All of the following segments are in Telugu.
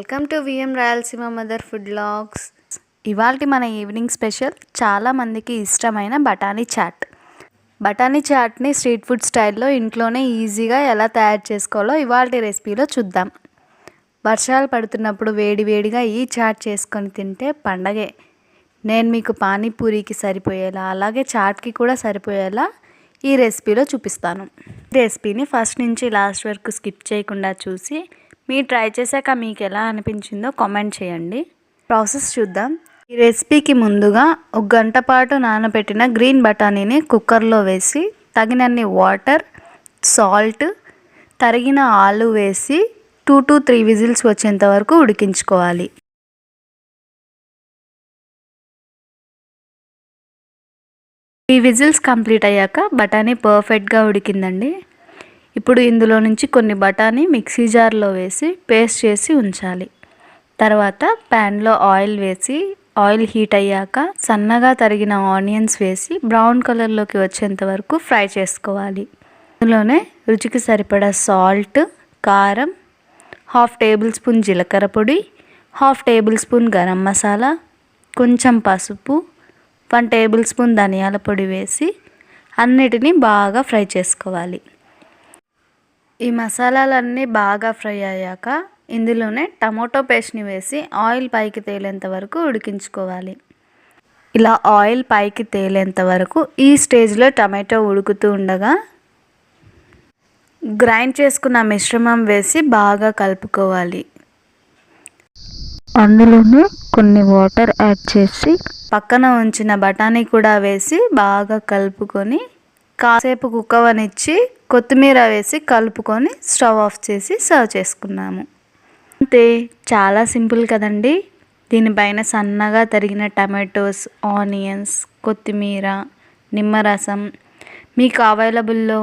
Welcome to VM Rayalaseema mother food vlogs. ఇవాల్టి మన ఈవినింగ్ స్పెషల్ చాలా మందికి ఇష్టమైన బఠానీ చాట్. బఠానీ చాట్ని స్ట్రీట్ ఫుడ్ స్టైల్లో ఇంట్లోనే ఈజీగా ఎలా తయారు చేసుకోవాలో ఇవాల్టి రెసిపీలో చూద్దాం. వర్షాలు పడుతున్నప్పుడు వేడివేడిగా ఈ చాట్ చేసుకొని తింటే పండగే. నేను మీకు పానీపూరికి సరిపోయేలా అలాగే చాట్కి కూడా సరిపోయేలా ఈ రెసిపీలో చూపిస్తాను. ఈ రెసిపీని ఫస్ట్ నుంచి లాస్ట్ వరకు స్కిప్ చేయకుండా చూసి మీరు ట్రై చేశాక మీకు ఎలా అనిపించిందో కామెంట్ చేయండి. ప్రాసెస్ చూద్దాం. ఈ రెసిపీకి ముందుగా 1 గంట పాటు నానబెట్టిన గ్రీన్ బఠానీని కుక్కర్లో వేసి తగినన్ని వాటర్, సాల్ట్, తరిగిన ఆలు వేసి 2 to 3 విజిల్స్ వచ్చేంత వరకు ఉడికించుకోవాలి. ఈ విజిల్స్ కంప్లీట్ అయ్యాక బఠానీ పర్ఫెక్ట్గా ఉడికిందండి. ఇప్పుడు ఇందులో నుంచి కొన్ని బఠానీ మిక్సీ జార్లో వేసి పేస్ట్ చేసి ఉంచాలి. తర్వాత ప్యాన్లో ఆయిల్ వేసి ఆయిల్ హీట్ అయ్యాక సన్నగా తరిగిన ఆనియన్స్ వేసి బ్రౌన్ కలర్లోకి వచ్చేంత వరకు ఫ్రై చేసుకోవాలి. ఇందులోనే రుచికి సరిపడా సాల్ట్, కారం, 1/2 టేబుల్ స్పూన్ జీలకర్ర పొడి, 1/2 టేబుల్ స్పూన్ గరం మసాలా, కొంచెం పసుపు, 1 టేబుల్ స్పూన్ ధనియాల పొడి వేసి అన్నిటినీ బాగా ఫ్రై చేసుకోవాలి. ఈ మసాలాలన్నీ బాగా ఫ్రై అయ్యాక ఇందులోనే టమాటో పేస్ట్ని వేసి ఆయిల్ పైకి తేలేంత వరకు ఉడికించుకోవాలి. ఇలా ఆయిల్ పైకి తేలేంత వరకు ఈ స్టేజ్లో టమాటో ఉడుకుతూ ఉండగా గ్రైండ్ చేసుకున్న మిశ్రమం వేసి బాగా కలుపుకోవాలి. అందులోనే కొన్ని వాటర్ యాడ్ చేసి పక్కన ఉంచిన బఠానీ కూడా వేసి బాగా కలుపుకొని కాసేపు కుక్ అవ్వనిచ్చి కొత్తిమీర వేసి కలుపుకొని స్టవ్ ఆఫ్ చేసి సర్వ్ చేసుకున్నాము. అంతే, చాలా సింపుల్ కదండి. దీనిపైన సన్నగా తరిగిన టమాటోస్, ఆనియన్స్, కొత్తిమీర, నిమ్మరసం, మీకు అవైలబుల్లో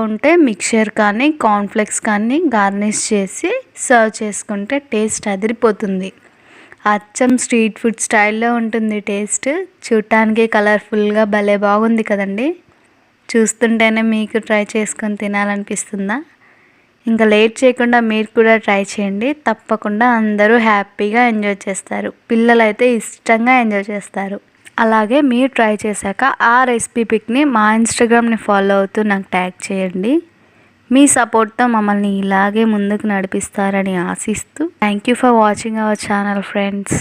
ఉంటే మిక్చర్ కానీ కార్న్ఫ్లెక్స్ కానీ గార్నిష్ చేసి సర్వ్ చేసుకుంటే టేస్ట్ అదిరిపోతుంది. అచ్చం స్ట్రీట్ ఫుడ్ స్టైల్లో ఉంటుంది టేస్ట్. చూడటానికి కలర్ఫుల్గా భలే బాగుంది కదండి. చూస్తుంటేనే మీకు ట్రై చేసుకొని తినాలనిపిస్తుందా? ఇంకా లేట్ చేయకుండా మీరు కూడా ట్రై చేయండి. తప్పకుండా అందరూ హ్యాపీగా ఎంజాయ్ చేస్తారు. పిల్లలైతే ఇష్టంగా ఎంజాయ్ చేస్తారు. అలాగే మీరు ట్రై చేశాక ఆ రెసిపీ పిక్ని మా ఇన్స్టాగ్రామ్ని ఫాలో అవుతూ నాకు ట్యాగ్ చేయండి. మీ సపోర్ట్తో మమ్మల్ని ఇలాగే ముందుకు నడిపిస్తారని ఆశిస్తూ thank you for watching our channel friends.